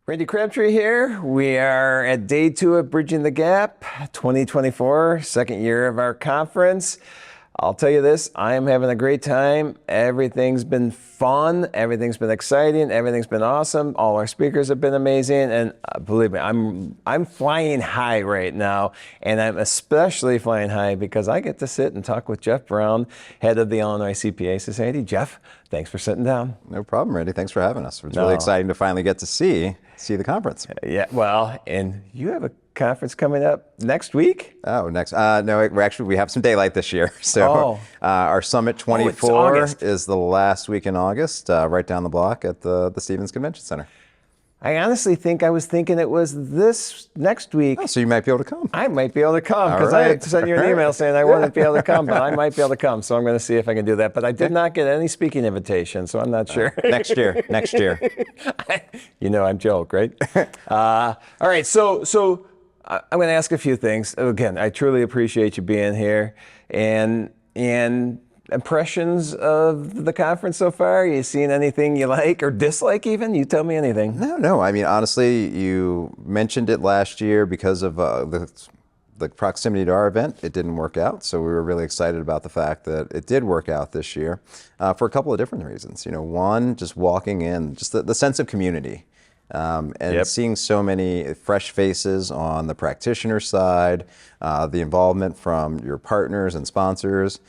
Randy Crabtree here. We are at day 2 of Bridging the Gap 2024, second year of our conference. I'll tell you this, I am having a great time. Everything's been fun. Everything's been exciting. Everything's been awesome. All our speakers have been amazing. And believe me, I'm flying high right now. And I'm especially flying high because I get to sit and talk with Geof Brown, head of the Illinois CPA Society. Geof, thanks for sitting down. No problem, Randy. Thanks for having us. It's really exciting to finally get to see the conference. Yeah, well, and you have a conference coming up next week? Oh, next. No, we have some daylight this year. So our Summit 24 is the last week in August, right down the block at the Stevens Convention Center. I honestly think I was thinking it was this next week. Oh, so you might be able to come. I might be able to come because I had sent you an email saying I wouldn't be able to come, but I might be able to come. So I'm going to see if I can do that. But I did not get any speaking invitation, so I'm not sure. Next year. You know, I'm joke, right? All right, so I'm going to ask a few things. Again, I truly appreciate you being here. And impressions of the conference so far? You seen anything you like or dislike even? You tell me anything. No. I mean, honestly, you mentioned it last year because of the proximity to our event. It didn't work out, so we were really excited about the fact that it did work out this year for a couple of different reasons. You know, one, just walking in, just the sense of community. Seeing so many fresh faces on the practitioner side, the involvement from your partners and sponsors,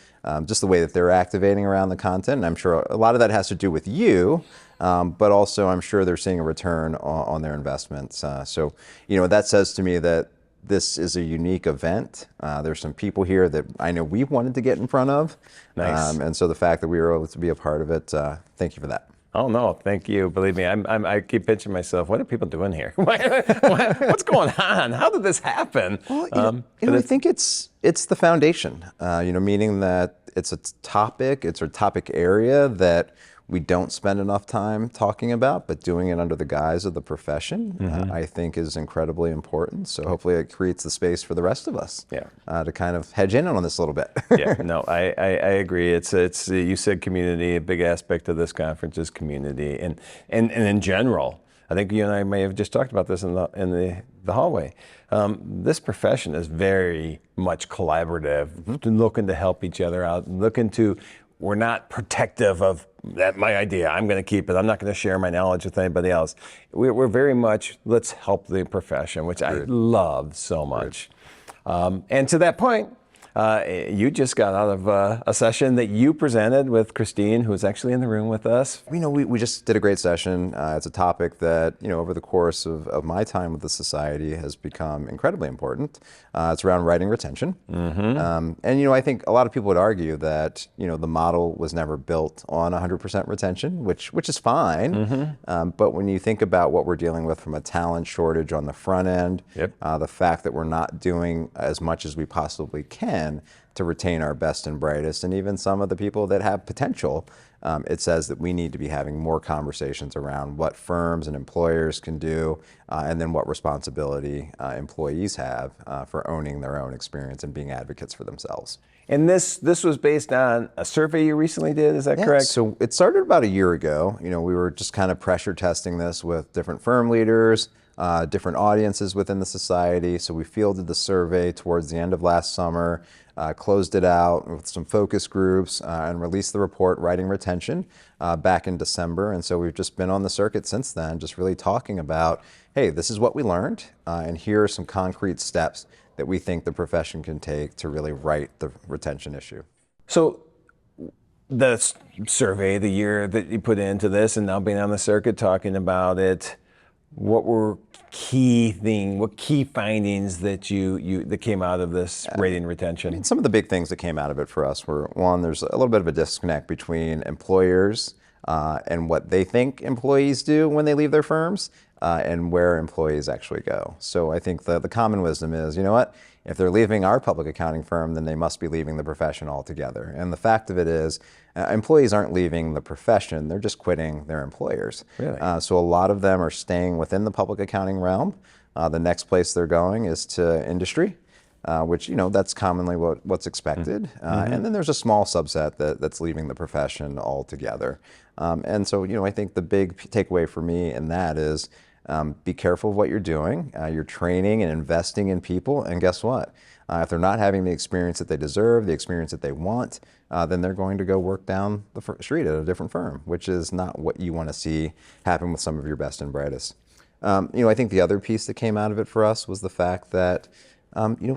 just the way that they're activating around the content. And I'm sure a lot of that has to do with you, but also I'm sure they're seeing a return on their investments. So, you know, that says to me that this is a unique event. There's some people here that I know we've wanted to get in front of. Nice. And so the fact that we were able to be a part of it, thank you for that. Oh no, thank you. Believe me, I keep pinching myself. What are people doing here? What's going on? How did this happen? Well, I think it's the foundation. Meaning that it's a topic, it's a topic area that we don't spend enough time talking about, but doing it under the guise of the profession, I think is incredibly important. So hopefully it creates the space for the rest of us to kind of hedge in on this a little bit. I agree. It's you said community. A big aspect of this conference is community, and in general, I think you and I may have just talked about this in the hallway. This profession is very much collaborative, looking to help each other out, we're not protective of that my idea. I'm going to keep it. I'm not going to share my knowledge with anybody else. We're very much, let's help the profession, which I love so much. And to that point, you just got out of a session that you presented with Christine, who was actually in the room with us. You know, we just did a great session. It's a topic that, you know, over the course of my time with the Society has become incredibly important. It's around writing retention. And, you know, I think a lot of people would argue that, you know, the model was never built on 100% retention, which is fine. But when you think about what we're dealing with from a talent shortage on the front end, the fact that we're not doing as much as we possibly can to retain our best and brightest, and even some of the people that have potential, it says that we need to be having more conversations around what firms and employers can do, and then what responsibility employees have for owning their own experience and being advocates for themselves. And this was based on a survey you recently did, is that correct? So it started about a year ago. You know, we were just kind of pressure testing this with different firm leaders, different audiences within the Society. So we fielded the survey towards the end of last summer, closed it out with some focus groups, and released the report, Writing Retention, back in December. And so we've just been on the circuit since then, just really talking about, hey, this is what we learned, and here are some concrete steps that we think the profession can take to really right the retention issue. So the survey, the year that you put into this, and now being on the circuit talking about it, what were key findings that that came out of this rating retention? I mean, some of the big things that came out of it for us were, one, there's a little bit of a disconnect between employers and what they think employees do when they leave their firms and where employees actually go. So I think the common wisdom is, you know what, if they're leaving our public accounting firm, then they must be leaving the profession altogether. And the fact of it is, employees aren't leaving the profession, they're just quitting their employers. Really? So a lot of them are staying within the public accounting realm. The next place they're going is to industry, which, you know, that's commonly what's expected. And then there's a small subset that's leaving the profession altogether. And so, you know, I think the big takeaway for me in that is, Be careful of what you're doing. You're training and investing in people, and guess what? If they're not having the experience that they deserve, the experience that they want, then they're going to go work down the street at a different firm, which is not what you want to see happen with some of your best and brightest. I think the other piece that came out of it for us was the fact that,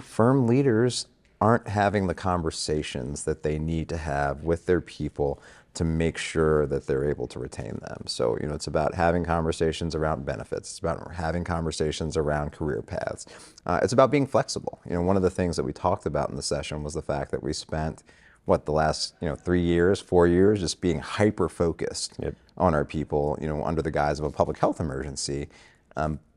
firm leaders aren't having the conversations that they need to have with their people to make sure that they're able to retain them. So, it's about having conversations around benefits. It's about having conversations around career paths. It's about being flexible. One of the things that we talked about in the session was the fact that we spent, the last, 3 years, 4 years, just being hyper-focused on our people, under the guise of a public health emergency.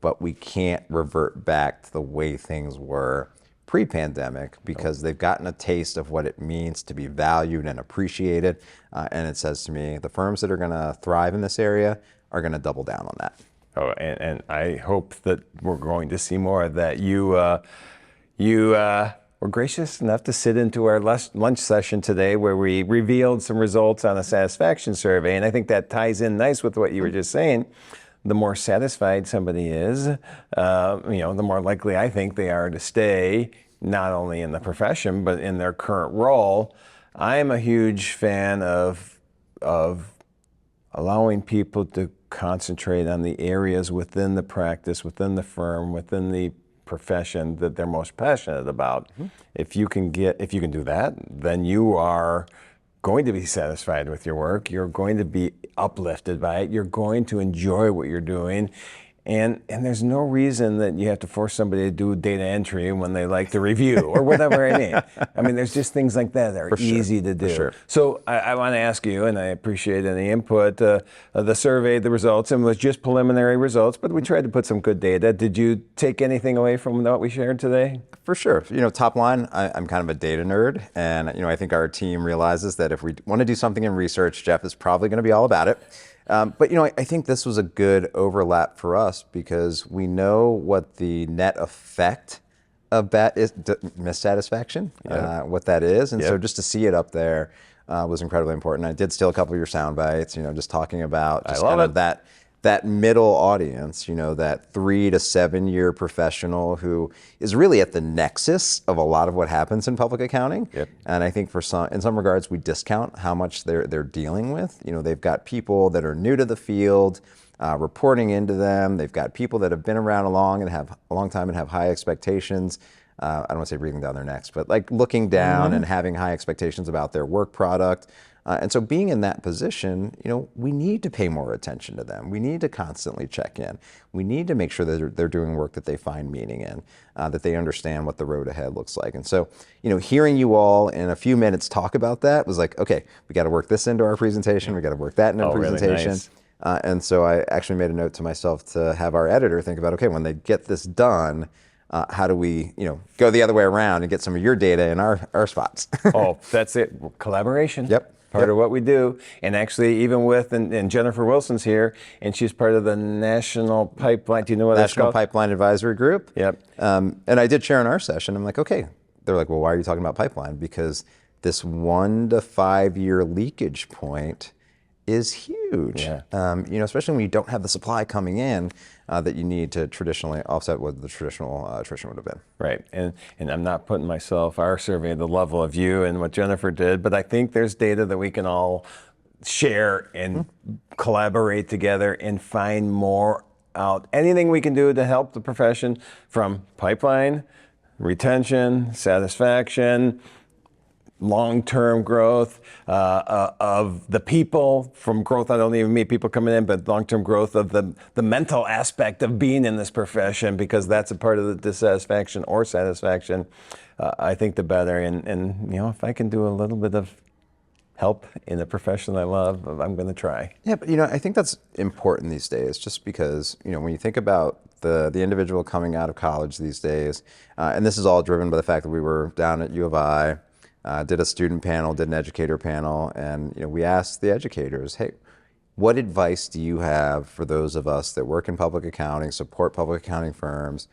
But we can't revert back to the way things were pre-pandemic because they've gotten a taste of what it means to be valued and appreciated. And it says to me, the firms that are going to thrive in this area are going to double down on that. Oh, and I hope that we're going to see more of that. You were gracious enough to sit into our lunch session today where we revealed some results on a satisfaction survey. And I think that ties in nice with what you were just saying. The more satisfied somebody is, the more likely I think they are to stay, not only in the profession, but in their current role. I am a huge fan of allowing people to concentrate on the areas within the practice, within the firm, within the profession that they're most passionate about. Mm-hmm. If you can do that, then you are going to be satisfied with your work. You're going to be uplifted by it. You're going to enjoy what you're doing. And there's no reason that you have to force somebody to do data entry when they like to review or whatever. I mean, there's just things like that are easy to do. For sure. So I want to ask you, and I appreciate any input, the survey, the results, and it was just preliminary results, but we tried to put some good data. Did you take anything away from what we shared today? For sure. Top line, I'm kind of a data nerd, and I think our team realizes that if we want to do something in research, Geof is probably going to be all about it. But I think this was a good overlap for us because we know what the net effect of that is, missatisfaction, what that is. And so just to see it up there was incredibly important. I did steal a couple of your sound bites, just talking about just kind of that middle audience, that 3 to 7 year professional who is really at the nexus of a lot of what happens in public accounting. Yep. And I think in some regards, we discount how much they're dealing with. They've got people that are new to the field, reporting into them. They've got people that have been around a long time and have high expectations. I don't want to say breathing down their necks, but like looking down and having high expectations about their work product. And so being in that position, we need to pay more attention to them. We need to constantly check in. We need to make sure that they're doing work that they find meaning in, that they understand what the road ahead looks like. And so, hearing you all in a few minutes talk about that was like, okay, we got to work this into our presentation. We got to work that into our presentation. Really nice. And so I actually made a note to myself to have our editor think about, okay, when they get this done, how do we, go the other way around and get some of your data in our spots? Oh, that's it. Collaboration. Yep. Part of what we do. And actually, even with, and Jennifer Wilson's here, and she's part of the National Pipeline. Do you know what that's called? National Pipeline Advisory Group. Yep. And I did share in our session. I'm like, okay. They're like, well, why are you talking about pipeline? Because this 1 to 5 year leakage point is huge. Yeah. Especially when you don't have the supply coming in that you need to traditionally offset what the traditional attrition would have been. Right, and I'm not putting our survey at the level of you and what Jennifer did, but I think there's data that we can all share and collaborate together and find more out. Anything we can do to help the profession from pipeline, retention, satisfaction, long-term growth of the people, from growth, I don't even mean people coming in, but long-term growth of the mental aspect of being in this profession, because that's a part of the dissatisfaction or satisfaction. I think the better. And if I can do a little bit of help in the profession I love, I'm going to try. Yeah, but I think that's important these days, just because when you think about the individual coming out of college these days, and this is all driven by the fact that we were down at U of I, did a student panel, did an educator panel, and we asked the educators, hey, what advice do you have for those of us that work in public accounting, support public accounting firms?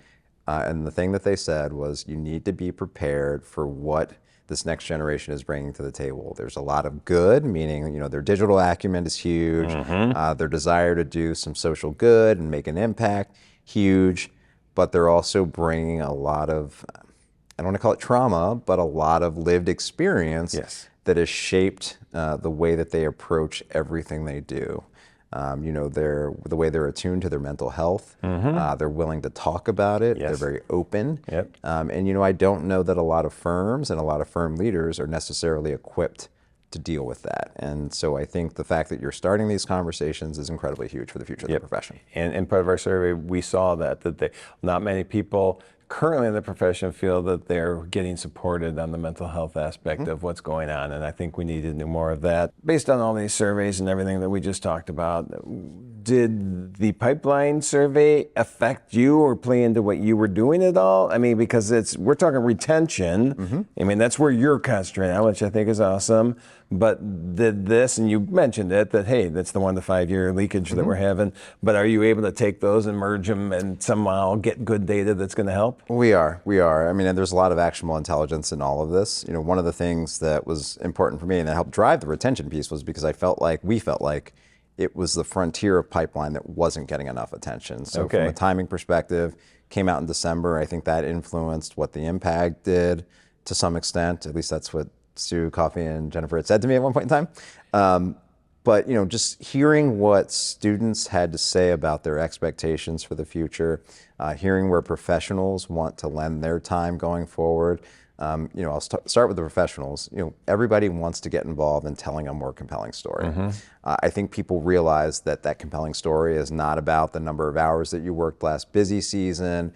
And the thing that they said was, you need to be prepared for what this next generation is bringing to the table. There's a lot of good, meaning, their digital acumen is huge. Their desire to do some social good and make an impact, huge. But they're also bringing a lot of, I don't want to call it trauma, but a lot of lived experience that has shaped the way that they approach everything they do. The way they're attuned to their mental health. They're willing to talk about it. They're very open. And I don't know that a lot of firms and a lot of firm leaders are necessarily equipped to deal with that. And so I think the fact that you're starting these conversations is incredibly huge for the future of the profession. And part of our survey, we saw that not many people currently in the profession feel that they're getting supported on the mental health aspect of what's going on, and I think we need to do more of that. Based on all these surveys and everything that we just talked about, did the pipeline survey affect you or play into what you were doing at all? I mean, because we're talking retention. I mean, that's where you're concentrating on, which I think is awesome. But did this, and you mentioned it, that, hey, that's the 1 to 5 year leakage that we're having, but are you able to take those and merge them and somehow get good data that's going to help? We are. I mean, and there's a lot of actionable intelligence in all of this. One of the things that was important for me and that helped drive the retention piece was because we felt like it was the frontier of pipeline that wasn't getting enough attention. So from a timing perspective, came out in December. I think that influenced what the impact did to some extent. At least that's what Sue, Coffey, and Jennifer had said to me at one point in time. But just hearing what students had to say about their expectations for the future, hearing where professionals want to lend their time going forward. I'll start with the professionals. Everybody wants to get involved in telling a more compelling story. I think people realize that compelling story is not about the number of hours that you worked last busy season,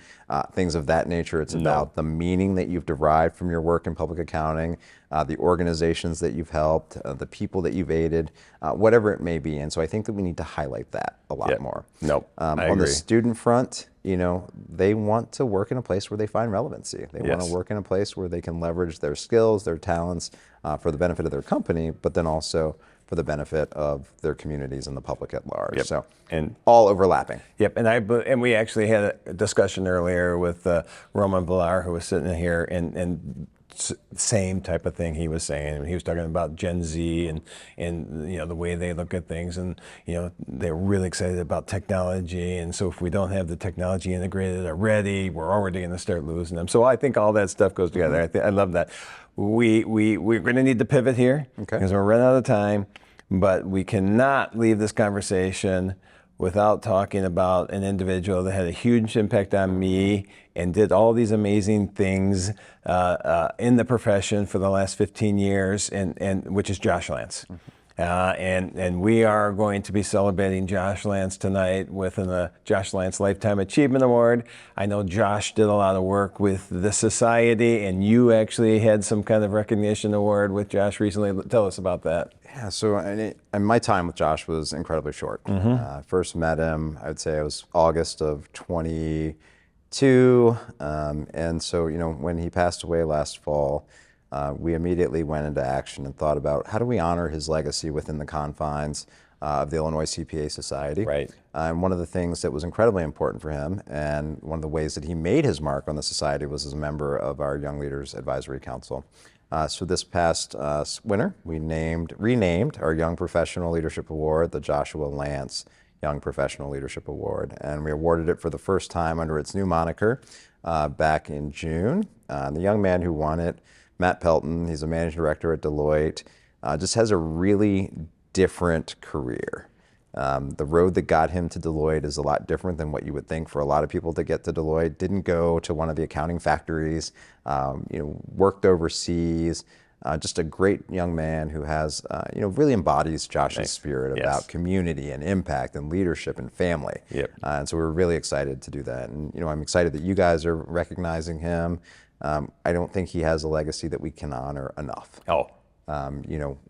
things of that nature. It's about the meaning that you've derived from your work in public accounting, the organizations that you've helped, the people that you've aided, whatever it may be. And so I think that we need to highlight that a lot more. I on agree. the student front, they want to work in a place where they find relevancy. They want to work in a place where they can leverage their skills, their talents for the benefit of their company, but then also for the benefit of their communities and the public at large. So, and all overlapping. And we actually had a discussion earlier with Roman Villar, who was sitting here, and same type of thing he was saying. He was talking about Gen Z and the way they look at things, and they're really excited about technology, and so if we don't have the technology integrated already, we're already going to start losing them. So I think all that stuff goes together. I love that. We're going to need to pivot here because we're running out of time, but we cannot leave this conversation without talking about an individual that had a huge impact on me and did all these amazing things in the profession for the last 15 years, and which is Josh Lance. And we are going to be celebrating Josh Lance tonight with a Josh Lance Lifetime Achievement Award. I know Josh did a lot of work with the society, and you actually had some kind of recognition award with Josh recently. Tell us about that. Yeah, so and my time with Josh was incredibly short. I first met him, I would say it was August of 22. And so, when he passed away last fall, we immediately went into action and thought about how do we honor his legacy within the confines of the Illinois CPA Society. And one of the things that was incredibly important for him, and one of the ways that he made his mark on the society, was as a member of our Young Leaders Advisory Council. So this past winter, we renamed our Young Professional Leadership Award the Joshua Lance Young Professional Leadership Award, and we awarded it for the first time under its new moniker back in June. The young man who won it, Matt Pelton, he's a managing director at Deloitte, just has a really different career. The road that got him to Deloitte is a lot different than what you would think for a lot of people to get to Deloitte. Didn't go to one of the accounting factories, worked overseas. Just a great young man who has, really embodies Josh's spirit about community and impact and leadership and family. And so we're really excited to do that. And, I'm excited that you guys are recognizing him. I don't think he has a legacy that we can honor enough.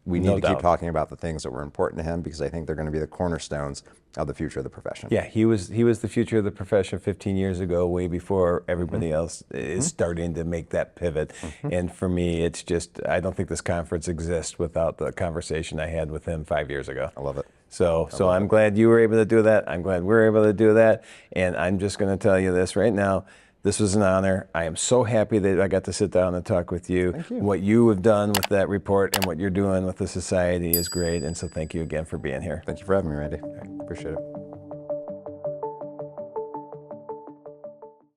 We need to keep talking about the things that were important to him, because I think they're going to be the cornerstones of the future of the profession. Yeah, he was the future of the profession 15 years ago, way before everybody else is starting to make that pivot. And for me, it's just, I don't think this conference exists without the conversation I had with him 5 years ago. I love it. So I'm glad you were able to do that. I'm glad we're able to do that. And I'm just going to tell you this right now. This was an honor. I am so happy that I got to sit down and talk with you. Thank you. What you have done with that report and what you're doing with the society is great. And so thank you again for being here. Thank you for having me, Randy. Appreciate it.